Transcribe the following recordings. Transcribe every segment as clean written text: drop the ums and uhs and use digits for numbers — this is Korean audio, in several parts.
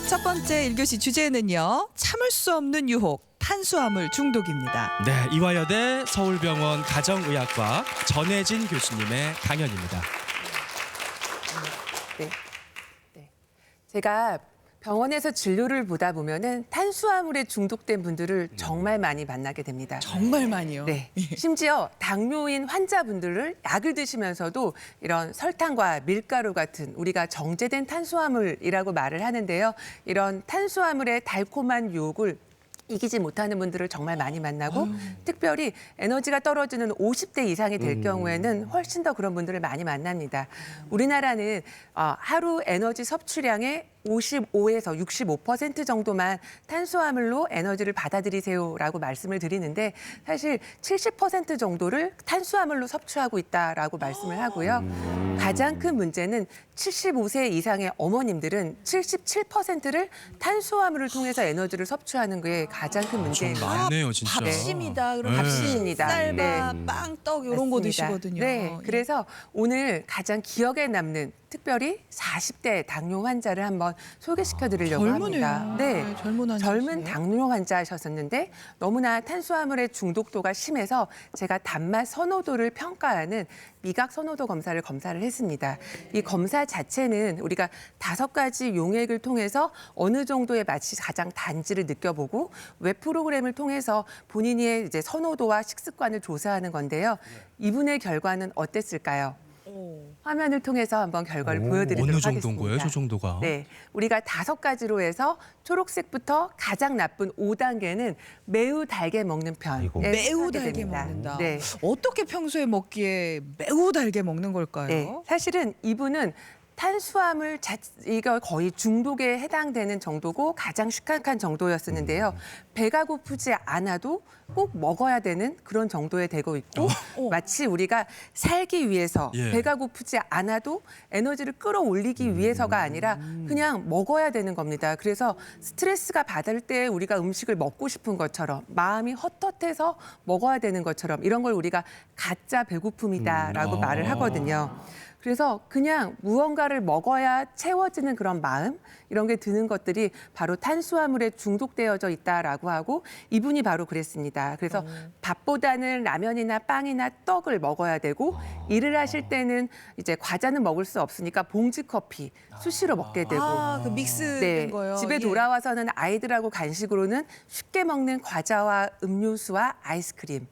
첫 번째 1교시 주제는요. 참을 수 없는 유혹, 탄수화물 중독입니다. 네, 이화여대 서울병원 가정의학과 전혜진 교수님의 강연입니다. 네. 제가 병원에서 진료를 보다 보면은 탄수화물에 중독된 분들을 정말 많이 만나게 됩니다. 정말 많이요. 네. 심지어 당뇨인 환자분들을 약을 드시면서도 이런 설탕과 밀가루 같은 우리가 정제된 탄수화물이라고 말을 하는데요. 이런 탄수화물의 달콤한 유혹을 이기지 못하는 분들을 정말 많이 만나고 특별히 에너지가 떨어지는 50대 이상이 될 경우에는 훨씬 더 그런 분들을 많이 만납니다. 우리나라는 하루 에너지 섭취량의 55에서 65% 정도만 탄수화물로 에너지를 받아들이세요라고 말씀을 드리는데 사실 70% 정도를 탄수화물로 섭취하고 있다라고 말씀을 하고요. 가장 큰 문제는 75세 이상의 어머님들은 77%를 탄수화물을 통해서 에너지를 섭취하는 게 가장 큰 문제입니다. 많네요, 진짜. 밥심이다. 그럼 밥심입니다. 쌀밥, 네. 빵, 떡 이런 거 맞습니다. 드시거든요. 네, 그래서 오늘 가장 기억에 남는 특별히 40대 당뇨 환자를 한번 소개시켜 드리려고 젊으네요. 합니다. 네, 젊은 환자시네요. 젊은 당뇨 환자셨었는데 너무나 탄수화물의 중독도가 심해서 제가 단맛 선호도를 평가하는 미각 선호도 검사를 했습니다. 이 검사 자체는 우리가 5가지 용액을 통해서 어느 정도의 맛이 가장 단지를 느껴보고 웹 프로그램을 통해서 본인의 이제 선호도와 식습관을 조사하는 건데요. 이분의 결과는 어땠을까요? 화면을 통해서 한번 결과를 보여드리도록 어느 하겠습니다. 정도인 거예요, 저 정도가? 네, 우리가 5가지로 해서 초록색부터 가장 나쁜 5단계는 매우 달게 먹는 편에 매우 속하게 달게 됩니다. 먹는다. 네. 어떻게 평소에 먹기에 매우 달게 먹는 걸까요? 네, 사실은 이분은 탄수화물 이거 거의 중독에 해당되는 정도고 가장 심각한 정도였었는데요. 배가 고프지 않아도 꼭 먹어야 되는 그런 정도에 되고 있고 마치 우리가 살기 위해서 예. 배가 고프지 않아도 에너지를 끌어올리기 위해서가 아니라 그냥 먹어야 되는 겁니다. 그래서 스트레스가 받을 때 우리가 음식을 먹고 싶은 것처럼 마음이 헛헛해서 먹어야 되는 것처럼 이런 걸 우리가 가짜 배고픔이다라고 말을 하거든요. 그래서 그냥 무언가를 먹어야 채워지는 그런 마음 이런 게 드는 것들이 바로 탄수화물에 중독되어져 있다라고 하고 이분이 바로 그랬습니다. 그래서 밥보다는 라면이나 빵이나 떡을 먹어야 되고 일을 하실 때는 이제 과자는 먹을 수 없으니까 봉지 커피 수시로 먹게 되고 그 믹스된 네, 거요. 집에 예. 돌아와서는 아이들하고 간식으로는 쉽게 먹는 과자와 음료수와 아이스크림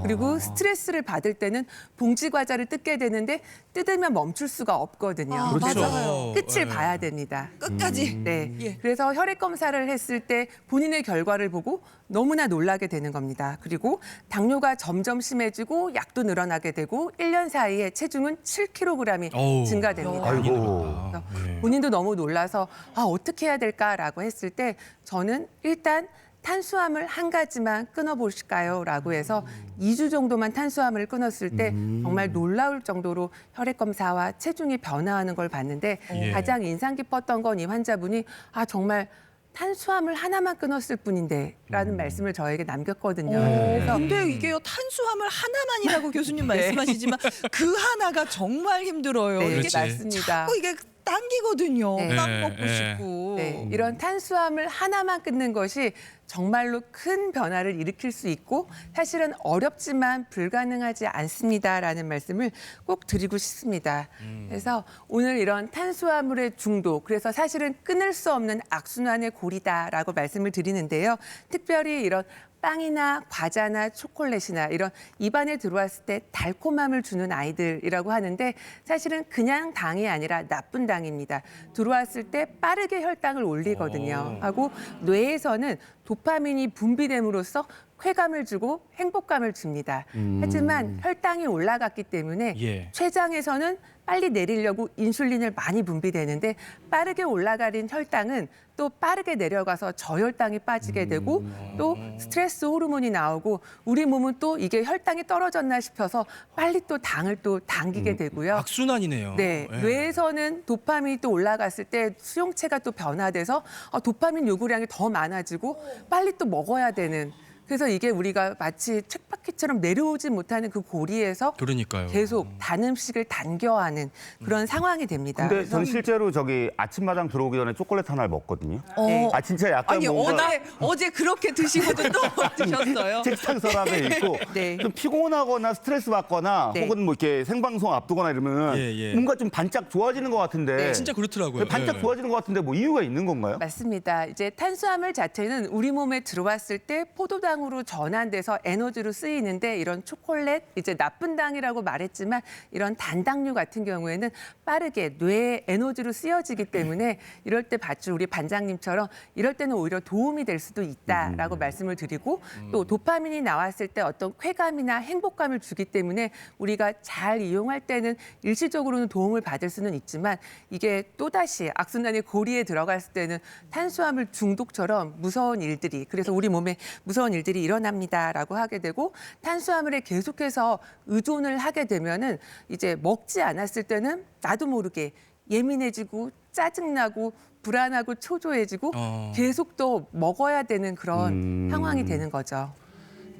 그리고 스트레스를 받을 때는 봉지 과자를 뜯게 되는데 뜯으면 멈출 수가 없거든요. 그렇죠. 맞아요. 끝을 네. 봐야 됩니다. 끝까지. 네. 예. 그래서 혈액 검사를 했을 때 본인의 결과를 보고 너무나 놀라게 되는 겁니다. 그리고 당뇨가 점점 심해지고 약도 늘어나게 되고 1년 사이에 체중은 7kg이 어우. 증가됩니다. 아이고. 그래서 본인도 너무 놀라서 어떻게 해야 될까라고 했을 때 저는 일단 탄수화물 한 가지만 끊어보실까요? 라고 해서 2주 정도만 탄수화물을 끊었을 때 정말 놀라울 정도로 혈액 검사와 체중이 변화하는 걸 봤는데 예. 가장 인상 깊었던 건 이 환자분이 정말 탄수화물 하나만 끊었을 뿐인데 라는 말씀을 저에게 남겼거든요. 그래서 근데 이게요 탄수화물 하나만이라고 교수님 말씀하시지만 그 하나가 정말 힘들어요. 네, 이게 그렇지. 맞습니다. 자꾸 이게 당기거든요. 네. 빵 네, 먹고 네. 싶고. 네, 이런 탄수화물 하나만 끊는 것이 정말로 큰 변화를 일으킬 수 있고 사실은 어렵지만 불가능하지 않습니다라는 말씀을 꼭 드리고 싶습니다. 그래서 오늘 이런 탄수화물의 중독, 그래서 사실은 끊을 수 없는 악순환의 고리다라고 말씀을 드리는데요. 특별히 이런 빵이나 과자나 초콜릿이나 이런 입안에 들어왔을 때 달콤함을 주는 아이들이라고 하는데 사실은 그냥 당이 아니라 나쁜 당입니다. 들어왔을 때 빠르게 혈당을 올리거든요. 하고 뇌에서는 도파민이 분비됨으로써 쾌감을 주고 행복감을 줍니다. 하지만 혈당이 올라갔기 때문에 예. 췌장에서는 빨리 내리려고 인슐린을 많이 분비되는데 빠르게 올라가는 혈당은 또 빠르게 내려가서 저혈당이 빠지게 되고 또 스트레스 호르몬이 나오고 우리 몸은 또 이게 혈당이 떨어졌나 싶어서 빨리 또 당을 또 당기게 되고요. 악순환이네요. 네, 예. 뇌에서는 도파민이 또 올라갔을 때 수용체가 또 변화돼서 도파민 요구량이 더 많아지고 빨리 또 먹어야 되는 그래서 이게 우리가 마치 쳇바퀴처럼 내려오지 못하는 그 고리에서 그러니까요. 계속 단 음식을 단겨하는 그런 상황이 됩니다. 근데 그래서 저는 실제로 저기 아침마당 들어오기 전에 초콜릿 하나를 먹거든요. 네. 아 진짜 약간 아니 뭔가 어제 그렇게 드시고도 또 드셨어요. 책상 서랍에 있고 네. 좀 피곤하거나 스트레스 받거나 네. 혹은 뭐 이렇게 생방송 앞두거나 이러면 예. 뭔가 좀 반짝 좋아지는 것 같은데 네. 진짜 그렇더라고요. 반짝 예. 좋아지는 것 같은데 뭐 이유가 있는 건가요? 맞습니다. 이제 탄수화물 자체는 우리 몸에 들어왔을 때 포도당으로 전환돼서 에너지로 쓰이는데 이런 초콜릿, 이제 나쁜 당이라고 말했지만 이런 단당류 같은 경우에는 빠르게 뇌에 에너지로 쓰여지기 때문에 이럴 때 봤죠. 우리 반장님처럼 이럴 때는 오히려 도움이 될 수도 있다라고 말씀을 드리고 또 도파민이 나왔을 때 어떤 쾌감이나 행복감을 주기 때문에 우리가 잘 이용할 때는 일시적으로는 도움을 받을 수는 있지만 이게 또다시 악순환의 고리에 들어갔을 때는 탄수화물 중독처럼 무서운 일들이 그래서 우리 몸에 무서운 일들이 일어납니다라고 하게 되고 탄수화물에 계속해서 의존을 하게 되면은 이제 먹지 않았을 때는 나도 모르게 예민해지고 짜증나고 불안하고 초조해지고 계속 또 먹어야 되는 그런 상황이 되는 거죠.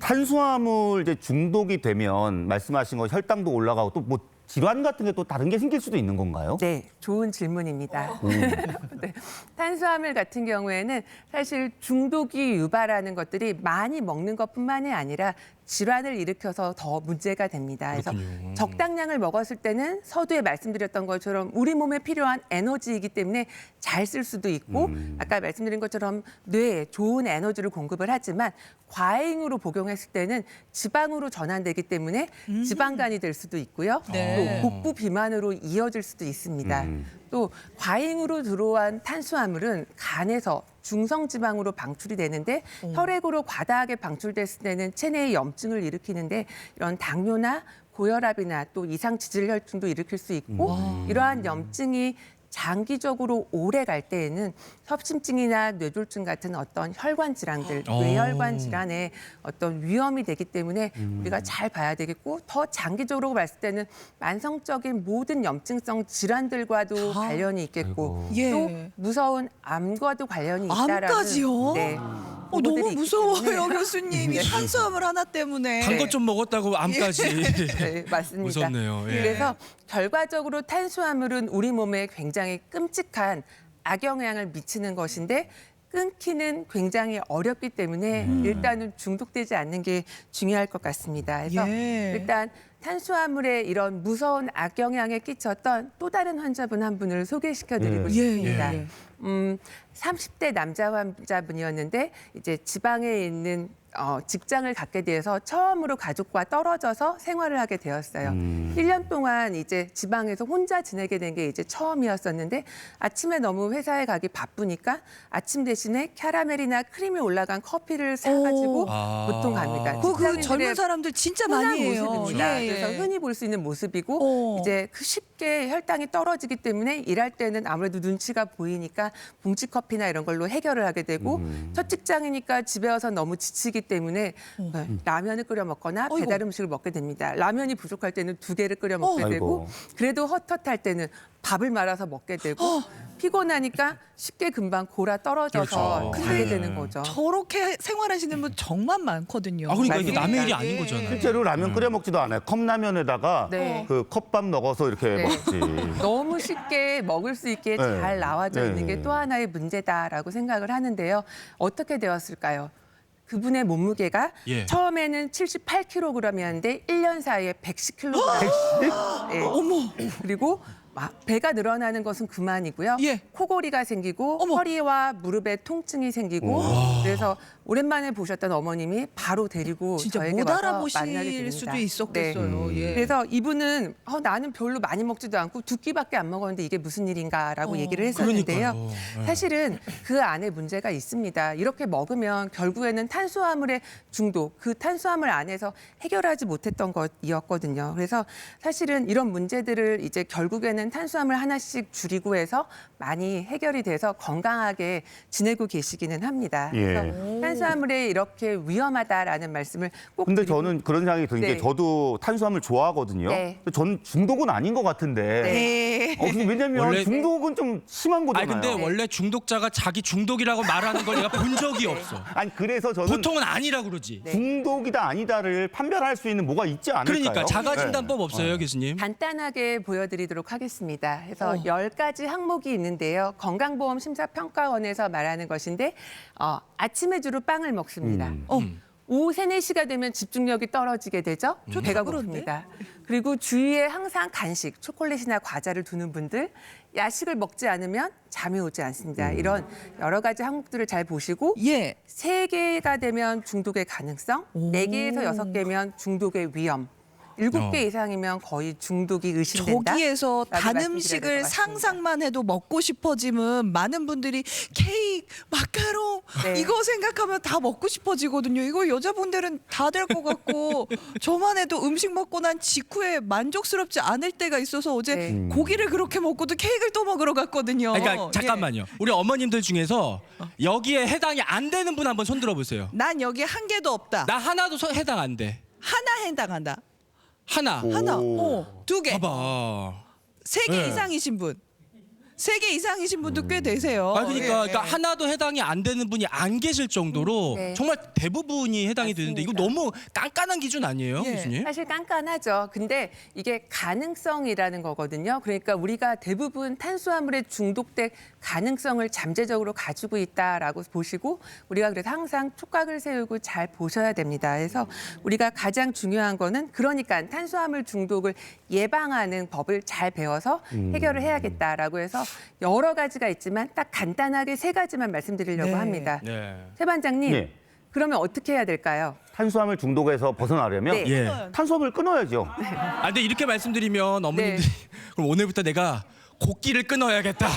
탄수화물 이제 중독이 되면 말씀하신 거 혈당도 올라가고 또 뭐 질환 같은 게 또 다른 게 생길 수도 있는 건가요? 네, 좋은 질문입니다. 네, 탄수화물 같은 경우에는 사실 중독이 유발하는 것들이 많이 먹는 것뿐만이 아니라 질환을 일으켜서 더 문제가 됩니다. 그래서 그렇군요. 적당량을 먹었을 때는 서두에 말씀드렸던 것처럼 우리 몸에 필요한 에너지이기 때문에 잘 쓸 수도 있고 아까 말씀드린 것처럼 뇌에 좋은 에너지를 공급을 하지만 과잉으로 복용했을 때는 지방으로 전환되기 때문에 지방간이 될 수도 있고요. 네. 또 복부 비만으로 이어질 수도 있습니다. 또 과잉으로 들어온 탄수화물은 간에서 중성지방으로 방출이 되는데 혈액으로 과다하게 방출됐을 때는 체내의 염증을 일으키는데 이런 당뇨나 고혈압이나 또 이상 지질혈증도 일으킬 수 있고 이러한 염증이 장기적으로 오래 갈 때에는 협심증이나 뇌졸중 같은 어떤 혈관 질환들, 뇌혈관 질환에 어떤 위험이 되기 때문에 우리가 잘 봐야 되겠고 더 장기적으로 봤을 때는 만성적인 모든 염증성 질환들과도 관련이 있겠고 예. 또 무서운 암과도 관련이 있다라는 암까지요? 네, 너무 보고들이 있기 무서워요, 때문에. 교수님. 이 탄수화물 하나 때문에. 단 것 좀 먹었다고 암까지. 네, 맞습니다. 무섭네요. 예. 그래서 결과적으로 탄수화물은 우리 몸에 굉장히 끔찍한 악영향을 미치는 것인데 끊기는 굉장히 어렵기 때문에 일단은 중독되지 않는 게 중요할 것 같습니다. 그래서 예. 일단 탄수화물에 이런 무서운 악영향에 끼쳤던 또 다른 환자분 한 분을 소개시켜드리고 예. 싶습니다. 예. 30대 남자 환자분이었는데 이제 지방에 있는 직장을 갖게 돼서 처음으로 가족과 떨어져서 생활을 하게 되었어요. 1년 동안 이제 지방에서 혼자 지내게 된 게 이제 처음이었었는데 아침에 너무 회사에 가기 바쁘니까 아침 대신에 캐러멜이나 크림이 올라간 커피를 사가지고 아. 보통 갑니다. 그 직장인들의 젊은 사람들 진짜 흔한 많이 해요. 모습입니다. 예, 예. 그래서 흔히 볼 수 있는 모습이고 이제 그 쉽게 혈당이 떨어지기 때문에 일할 때는 아무래도 눈치가 보이니까 봉지 커피나 이런 걸로 해결을 하게 되고 첫 직장이니까 집에 와서 너무 지치기 때문에 라면을 끓여 먹거나 어이구. 배달 음식을 먹게 됩니다. 라면이 부족할 때는 2개를 끓여 먹게 아이고. 되고 그래도 헛헛할 때는 밥을 말아서 먹게 되고 피곤하니까 쉽게 금방 골아 떨어져서 그렇죠. 가게 네. 되는 거죠. 저렇게 생활하시는 분 정말 많거든요. 아 그러니까 이게 맞습니다. 남의 일이 예. 아닌 거잖아요. 실제로 라면 끓여 먹지도 않아요. 컵라면에다가 네. 그 컵밥 넣어서 이렇게 네. 먹지. 너무 쉽게 먹을 수 있게 네. 잘 나와져 있는 네. 게 또 하나의 문제다라고 생각을 하는데요. 어떻게 되었을까요? 그분의 몸무게가 예. 처음에는 78kg이었는데 1년 사이에 110kg. 예. 어머. 그리고 배가 늘어나는 것은 그만이고요. 예. 코골이가 생기고 어머. 허리와 무릎에 통증이 생기고 그래서 오랜만에 보셨던 어머님이 바로 데리고 진짜 저에게 못 와서 만나게 알아보실 됩니다. 수도 네. 있었겠어요. 예. 그래서 이분은 나는 별로 많이 먹지도 않고 2끼밖에 안 먹었는데 이게 무슨 일인가라고 얘기를 했었는데요. 그러니까요. 예. 사실은 그 안에 문제가 있습니다. 이렇게 먹으면 결국에는 탄수화물의 중독, 그 탄수화물 안에서 해결하지 못했던 것이었거든요. 그래서 사실은 이런 문제들을 이제 결국에는 있는 탄수화물 하나씩 줄이고 해서 많이 해결이 돼서 건강하게 지내고 계시기는 합니다. 예. 그래서 탄수화물이 이렇게 위험하다라는 말씀을 꼭 근데 드리고 저는 그런 생각이 드는 게 네. 저도 탄수화물 좋아하거든요. 네. 근데 전 중독은 아닌 것 같은데. 네. 근데 왜냐면 원래- 중독은 좀 심한 아니 거잖아요. 근데 원래 중독자가 자기 중독이라고 말하는 걸 내가 본 적이 없어. 아니, 그래서 저는 보통은 아니라 그러지. 중독이다 아니다를 판별할 수 있는 뭐가 있지 않을까요? 그러니까 자가 네. 진단법 없어요, 교수님? 간단하게 보여드리도록 하겠습니다. 그래서 10가지 항목이 있는데요. 건강보험심사평가원에서 말하는 것인데 아침에 주로 빵을 먹습니다. 오후 3, 4시가 되면 집중력이 떨어지게 되죠. 배가 그런데? 고픕니다. 그리고 주위에 항상 간식, 초콜릿이나 과자를 두는 분들, 야식을 먹지 않으면 잠이 오지 않습니다. 이런 여러 가지 항목들을 잘 보시고 예. 3개가 되면 중독의 가능성, 4개에서 6개면 중독의 위험, 7개 이상이면 거의 중독이 의심된다. 저기에서 라고 단 말씀드려야 음식을 될것 같습니다. 상상만 해도 먹고 싶어지면 많은 분들이 케이크, 마카롱 네. 이거 생각하면 다 먹고 싶어지거든요. 이거 여자분들은 다 될 것 같고 저만 해도 음식 먹고 난 직후에 만족스럽지 않을 때가 있어서 어제 네. 고기를 그렇게 먹고도 케이크를 또 먹으러 갔거든요. 그러니까 예. 잠깐만요. 우리 어머님들 중에서 여기에 해당이 안 되는 분 한번 손 들어보세요. 난 여기 한 개도 없다. 나 하나도 해당 안 돼. 하나 해당한다. 하나. 하나, 오. 2개, 봐봐. 3개 네. 이상이신 분. 3개 이상이신 분도 꽤 되세요. 아 그러니까, 예. 그러니까 하나도 해당이 안 되는 분이 안 계실 정도로 네. 정말 대부분이 해당이 되는데 이거 맞습니다. 너무 깐깐한 기준 아니에요, 예. 교수님? 사실 깐깐하죠. 근데 이게 가능성이라는 거거든요. 그러니까 우리가 대부분 탄수화물에 중독될 가능성을 잠재적으로 가지고 있다라고 보시고 우리가 그래서 항상 촉각을 세우고 잘 보셔야 됩니다. 그래서 우리가 가장 중요한 거는 그러니까 탄수화물 중독을 예방하는 법을 잘 배워서 해결을 해야겠다라고 해서 여러 가지가 있지만 딱 간단하게 3가지만 말씀드리려고 네. 합니다. 네. 세 반장님, 예. 그러면 어떻게 해야 될까요? 탄수화물 중독에서 벗어나려면 네. 예. 탄수화물 끊어야죠. 아 근데 이렇게 말씀드리면 어머님들이 네. 그럼 오늘부터 내가 곡기를 끊어야겠다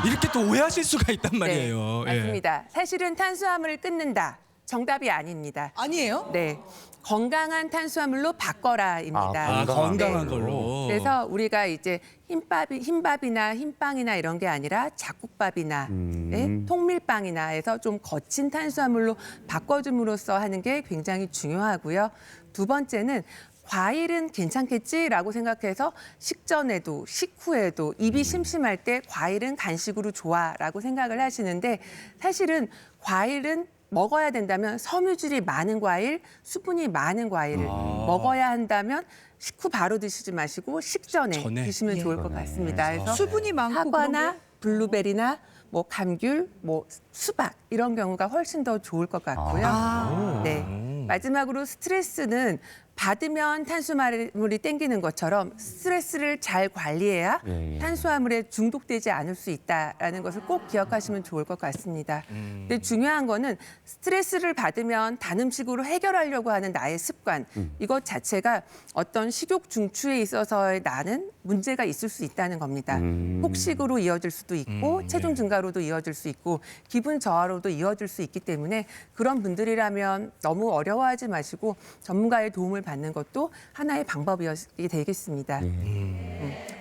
이렇게 또 오해하실 수가 있단 말이에요. 네, 예. 맞습니다. 사실은 탄수화물을 끊는다. 정답이 아닙니다. 아니에요? 네, 건강한 탄수화물로 바꿔라입니다. 아 건강한 네. 걸로. 그래서 우리가 이제 흰밥이나 흰빵이나 이런 게 아니라 잡곡밥이나 네, 통밀빵이나 해서 좀 거친 탄수화물로 바꿔줌으로써 하는 게 굉장히 중요하고요. 2번째는 과일은 괜찮겠지라고 생각해서 식전에도 식후에도 입이 심심할 때 과일은 간식으로 좋아라고 생각을 하시는데 사실은 과일은 먹어야 된다면 섬유질이 많은 과일, 수분이 많은 과일을 먹어야 한다면 식후 바로 드시지 마시고 식전에 전에. 드시면 좋을 것 같습니다. 그래서 수분이 많고 사과나 그런 게- 블루베리나 뭐 감귤, 뭐 수박 이런 경우가 훨씬 더 좋을 것 같고요. 네. 마지막으로 스트레스는 받으면 탄수화물이 땡기는 것처럼 스트레스를 잘 관리해야 예, 예. 탄수화물에 중독되지 않을 수 있다라는 것을 꼭 기억하시면 좋을 것 같습니다. 근데 중요한 거는 스트레스를 받으면 단 음식으로 해결하려고 하는 나의 습관 이것 자체가 어떤 식욕 중추에 있어서의 나는 문제가 있을 수 있다는 겁니다. 폭식으로 이어질 수도 있고 체중 증가로도 이어질 수 있고 기분 저하로도 이어질 수 있기 때문에 그런 분들이라면 너무 어려워하지 마시고 전문가의 도움을 받는 것도 하나의 방법이 되겠습니다.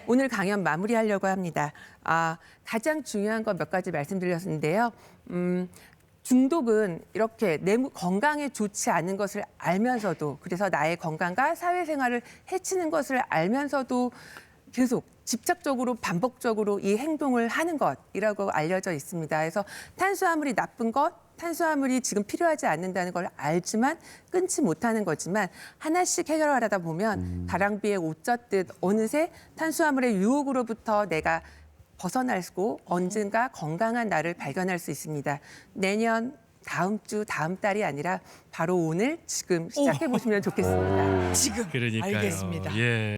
오늘 강연 마무리하려고 합니다. 가장 중요한 것 몇 가지 말씀드렸는데요. 중독은 이렇게 내 건강에 좋지 않은 것을 알면서도 그래서 나의 건강과 사회생활을 해치는 것을 알면서도 계속 집착적으로 반복적으로 이 행동을 하는 것이라고 알려져 있습니다. 그래서 탄수화물이 나쁜 것, 탄수화물이 지금 필요하지 않는다는 걸 알지만 끊지 못하는 거지만 하나씩 해결하다 보면 가랑비에 옷 젖듯 어느새 탄수화물의 유혹으로부터 내가 벗어나고 언젠가 건강한 나를 발견할 수 있습니다. 내년, 다음 주, 다음 달이 아니라 바로 오늘 지금 시작해 보시면 좋겠습니다. 지금 그러니까요. 알겠습니다. 예.